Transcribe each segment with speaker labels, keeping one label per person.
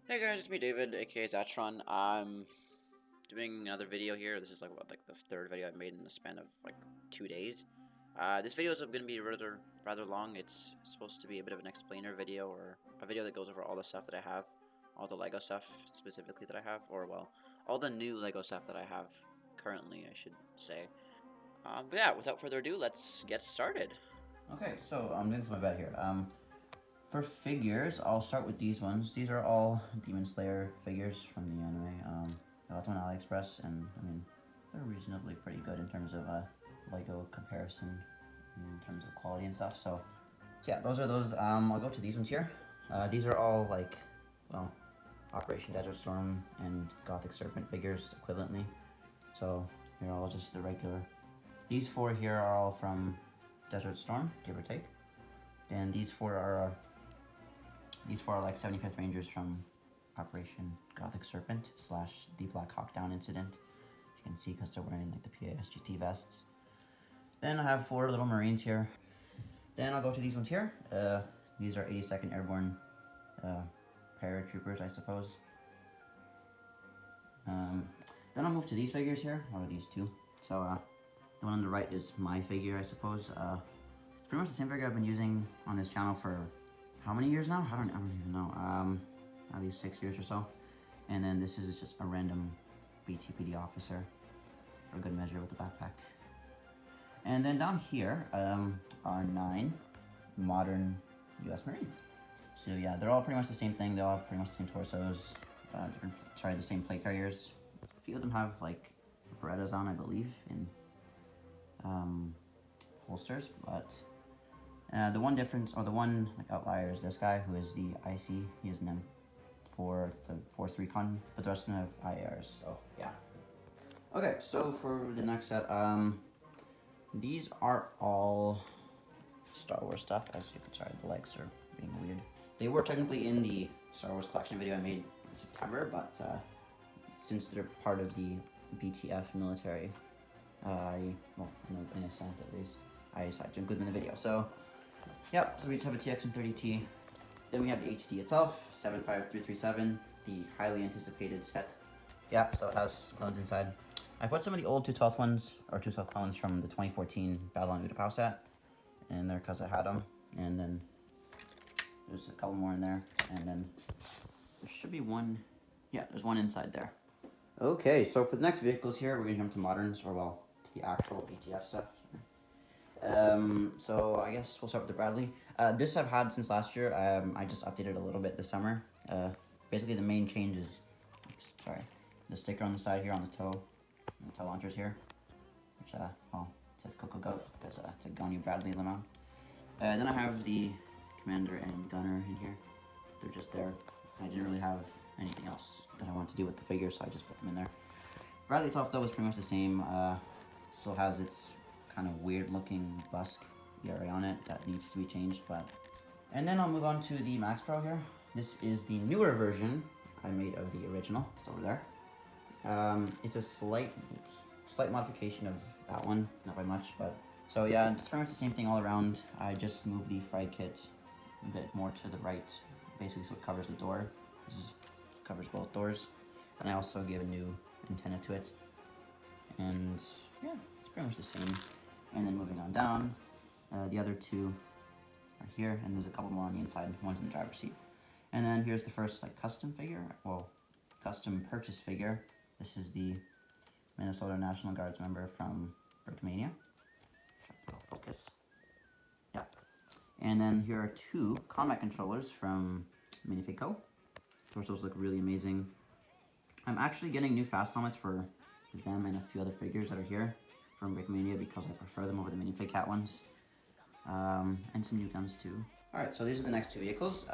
Speaker 1: Hey guys, it's me David, aka Zatron. I'm doing another video here. This is like the third video I've made in the span of like 2 days. This video is going to be rather long. It's supposed to be a bit of an explainer video, or a video that goes over all the stuff that I have, all the Lego stuff specifically that I have, or well, all the new Lego stuff that I have currently, I should say. But yeah, without further ado, let's get started.
Speaker 2: Okay, so I'm doing some bed here. For figures, I'll start with these ones. These are all Demon Slayer figures from the anime. I got them on AliExpress, and I mean, they're reasonably pretty good in terms of Lego comparison, in terms of quality and stuff. So yeah, those are those. I'll go to these ones here. These are all like, well, Operation Desert Storm and Gothic Serpent figures equivalently. So they're all just the regular. These four here are all from Desert Storm, give or take. And these four are like 75th Rangers from Operation Gothic Serpent / the Black Hawk Down incident. You can see because they're wearing like the MSGT vests. Then I have 4 little Marines here. Then I'll go to these ones here. These are 82nd Airborne paratroopers, I suppose. Then I'll move to these figures here, or these two. So the one on the right is my figure, I suppose. It's pretty much the same figure I've been using on this channel for how many years now? I don't even know. At least 6 years or so. And then this is just a random BTPD officer for good measure with the backpack. And then down here are 9 modern US Marines. So yeah, they're all pretty much the same thing. They all have pretty much the same torsos, the same plate carriers. A few of them have like Berettas on, I believe, in holsters, but the one difference, or the one like outlier, is this guy who is the IC. He is an M4, it's a Force Recon, but the rest of them have IARs, so yeah. Okay, so for the next set, these are all Star Wars stuff. As you can, sorry, the legs are being weird. They were technically in the Star Wars collection video I made in September, but since they're part of the BTF military, well, in a sense at least, I decided to include them in the video. So, yep, so we just have a TX-130T. Then we have the AT-TE itself, 75337, the highly anticipated set. Yep, so it has clones inside. I put some of the old 212 ones, or 212 clones from the 2014 Battle on Utapau set in there because I had them. And then there's a couple more in there. And then there should be one, yeah, there's one inside there. Okay, so for the next vehicles here, we're going to jump to moderns, or well, to the actual BTF stuff. So I guess we'll start with the Bradley. This I've had since last year. I just updated a little bit this summer. Basically the main change is, the sticker on the side here on the toe launchers here, which well, it says Coco Goat because it's a Goni Bradley limo. Then I have the commander and gunner in here. They're just there. I didn't really have anything else that I wanted to do with the figure, so I just put them in there. Bradley itself though is pretty much the same. Still has its kind of weird looking busk area on it that needs to be changed, but. And then I'll move on to the MaxxPro here. This is the newer version I made of the original. It's over there. It's a slight modification of that one, not by much, but so yeah, it's pretty much the same thing all around. I just moved the fry kit a bit more to the right, basically, so it covers the door. This covers both doors, and I also gave a new antenna to it. And yeah, it's pretty much the same. And then moving on down, the other two are here, and there's a couple more on the inside. One's in the driver's seat. And then here's the first like custom figure, well, custom purchase figure. This is the Minnesota National Guards member from Brickmania. Focus. Yeah. And then here are 2 combat controllers from Minifig Co. Those look really amazing. I'm actually getting new fast helmets for them and a few other figures that are here from Brickmania because I prefer them over the Minifig Cat ones. And some new guns too. Alright, so these are the next 2 vehicles.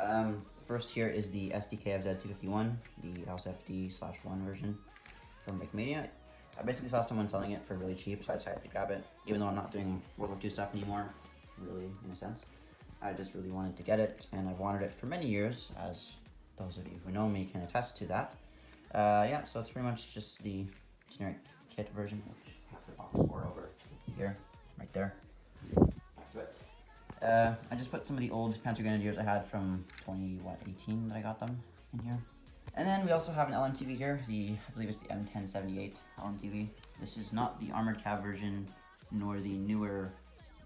Speaker 2: First here is the Sd.Kfz 251, the Ausf D/1 version from Brickmania. I basically saw someone selling it for really cheap, so I decided to grab it. Even though I'm not doing World War II stuff anymore, really, in a sense. I just really wanted to get it, and I've wanted it for many years, as those of you who know me can attest to that. Yeah, so it's pretty much just the generic kit version, which I have the box for over here, right there. Back to it. I just put some of the old Panzer Grenadiers I had from 2018 that I got them in here. And then we also have an LMTV here, I believe it's the M1078 LMTV. This is not the armored cab version, nor the newer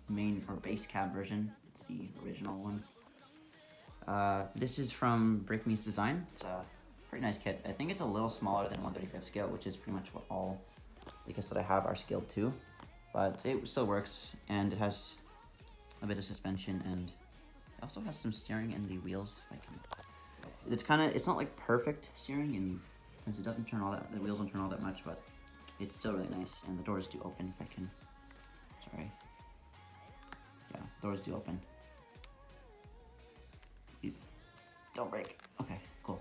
Speaker 2: main or base cab version. It's the original one. This is from BrickMe's design. It's a pretty nice kit. I think it's a little smaller than 1/35 scale, which is pretty much what all the kits that I have are scaled to. But it still works, and it has a bit of suspension, and it also has some steering in the wheels. If I can. It's not like perfect steering, and since it doesn't turn all that, the wheels don't turn all that much, but it's still really nice, and the doors do open if I can. Sorry. Yeah, doors do open. Please don't break. Okay, cool.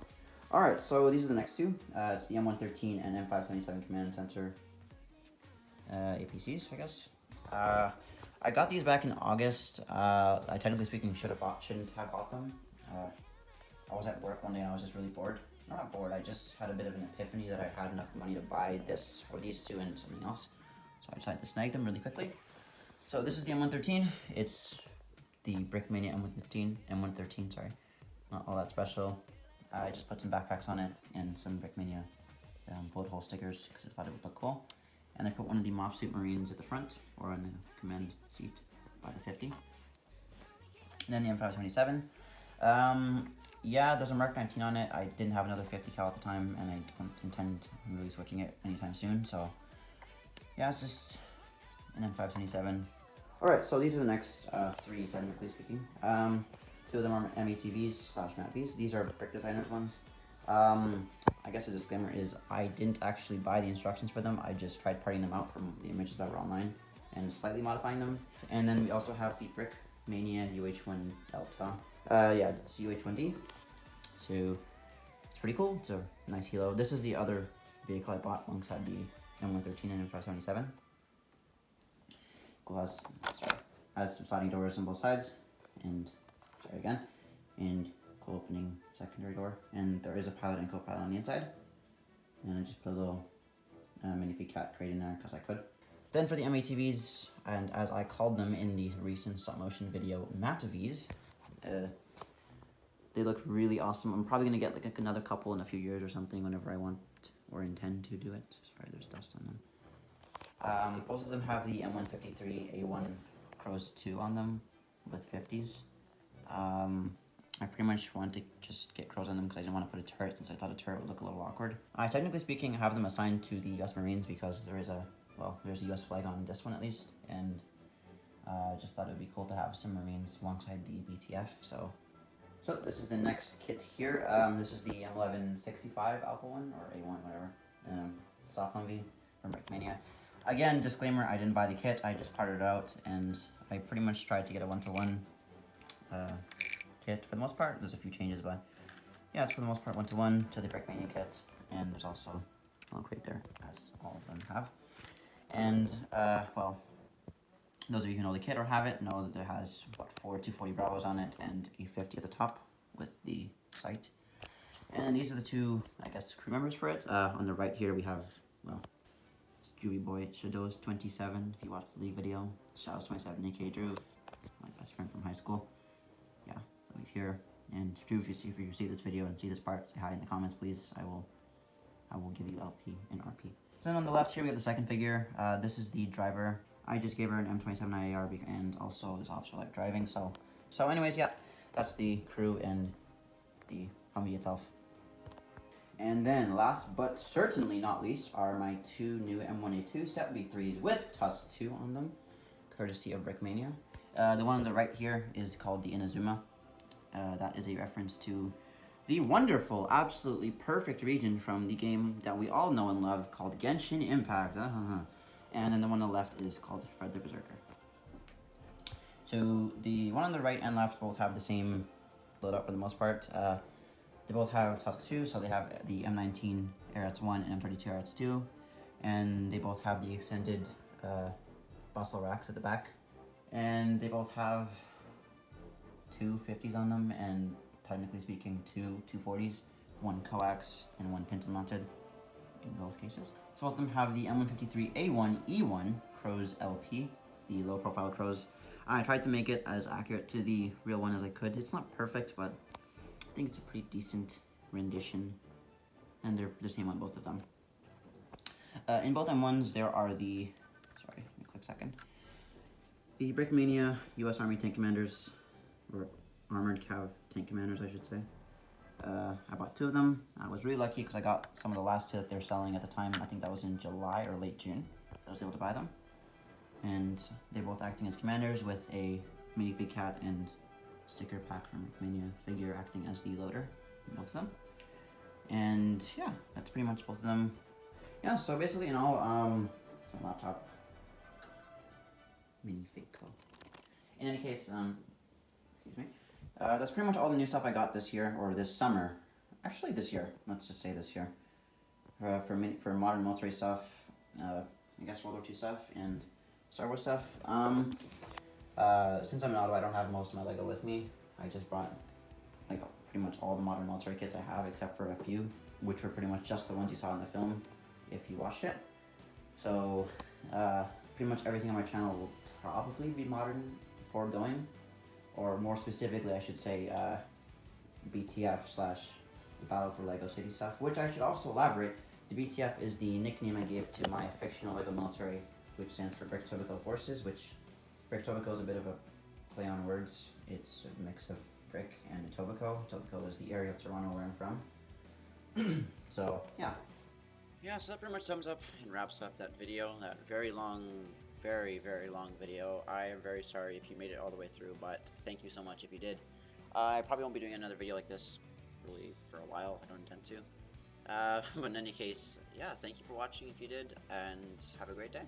Speaker 2: Alright, so these are the next two. It's the M113 and M577 command center APCs, I guess. I got these back in August. I technically speaking shouldn't have bought them. I was at work one day and I was just really bored. Not bored, I just had a bit of an epiphany that I had enough money to buy this or these two and something else. So I decided to snag them really quickly. So this is the M113. It's the BrickMania M113, sorry. Not all that special. I just put some backpacks on it and some BrickMania bullet hole stickers because I thought it would look cool. And I put one of the MOPP Submarines at the front or on the command seat by the 50. And then the M577. Yeah, there's a Mark 19 on it. I didn't have another 50 cal at the time, and I don't intend on really switching it anytime soon. So yeah, it's just an M577. All right, so these are the next three, technically speaking. Two of them are M-ATVs/MATVs. These are Brick Designers ones. I guess a disclaimer is I didn't actually buy the instructions for them. I just tried parting them out from the images that were online and slightly modifying them. And then we also have the BrickMania UH1 Delta. Yeah, it's UH1D. So it's pretty cool. It's a nice helo. This is the other vehicle I bought alongside the M113 and M577. Cool, has some sliding doors on both sides, and sorry again, and cool opening secondary door, and there is a pilot and co-pilot on the inside. And I just put a little minifig cat crate in there because I could. Then for the M-ATVs, and as I called them in the recent stop motion video, M-ATVs, they look really awesome. I'm probably gonna get like another couple in a few years or something whenever I want or intend to do it. Sorry, there's dust on them. Both of them have the M153A1 Crows 2 on them with 50s. I pretty much wanted to just get crows on them because I didn't want to put a turret since I thought a turret would look a little awkward. Technically speaking, I have them assigned to the US Marines because there's a US flag on this one at least, and I just thought it would be cool to have some Marines alongside the BTF. So this is the next kit here. This is the M1165 Alpha 1 or A1, whatever. Soft Humvee from BrickMania. Again, disclaimer, I didn't buy the kit, I just parted it out, and I pretty much tried to get a one-to-one kit for the most part. There's a few changes, but yeah, it's for the most part one-to-one to the BrickMania kit, and there's also a little crate there, as all of them have. And, well, those of you who know the kit or have it know that it has, what, 4 240 Bravos on it and a 50 at the top with the sight. And these are the two, I guess, crew members for it. On the right here we have, well, it's Juvie Boy Shadows 27, if you watched the league video. Shadows 27, aka Drew, my best friend from high school. Yeah, so he's here. And Drew, if you see this video and see this part, say hi in the comments, please. I will give you LP and RP. So then on the left here we have the second figure. This is the driver. I just gave her an M27 IAR and also this officer like driving. So anyways, yeah, that's the crew and the Humvee itself. And then last but certainly not least are my two new M1A2 SEPv3s with TUSK II on them, courtesy of BrickMania. The one on the right here is called the Inazuma. That is a reference to the wonderful, absolutely perfect region from the game that we all know and love called Genshin Impact. And then the one on the left is called Fred the Berserker. So the one on the right and left both have the same loadout for the most part. They both have TUSK II, so they have the M19 ARATS 1 and M32 ARATS 2. And they both have the extended bustle racks at the back. And they both have two 50s on them, and technically speaking, two 240s, one coax and one pintle mounted in both cases. So both of them have the M153A1E1 Crows LP, the low profile Crows. I tried to make it as accurate to the real one as I could. It's not perfect, but I think it's a pretty decent rendition and they're the same on both of them. In both M1s, there are the, sorry, give me a quick second, the Brickmania U.S. Army Tank Commanders, or Armored Cav Tank Commanders, I should say. I bought 2 of them. I was really lucky because I got some of the last 2 that they're selling at the time. I think that was in July or late June. I was able to buy them. And they're both acting as commanders with a minifig cat and sticker pack from Brickmania figure acting as the loader, both of them. And yeah, that's pretty much both of them. Yeah, so basically in all, some laptop minifig co. In any case, excuse me. That's pretty much all the new stuff I got this year, or this summer. Actually, this year. Let's just say this year. For modern military stuff, I guess World War II stuff, and Star Wars stuff. Since I'm in Ottawa, I don't have most of my LEGO with me. I just brought like pretty much all the modern military kits I have, except for a few, which were pretty much just the ones you saw in the film, if you watched it. So, pretty much everything on my channel will probably be modern foregoing. Or more specifically, I should say, BTF / Battle for Lego City stuff, which I should also elaborate. The BTF is the nickname I gave to my fictional Lego military, which stands for Brick Tobico Forces, which Brick Tobico is a bit of a play on words. It's a mix of brick and Tobico. Tobico is the area of Toronto where I'm from. So, yeah.
Speaker 1: Yeah, so that pretty much sums up and wraps up that video, that very long, very long video. I am very sorry if you made it all the way through, but thank you so much if you did. I probably won't be doing another video like this really for a while. I don't intend to. But in any case, yeah, thank you for watching if you did, and have a great day.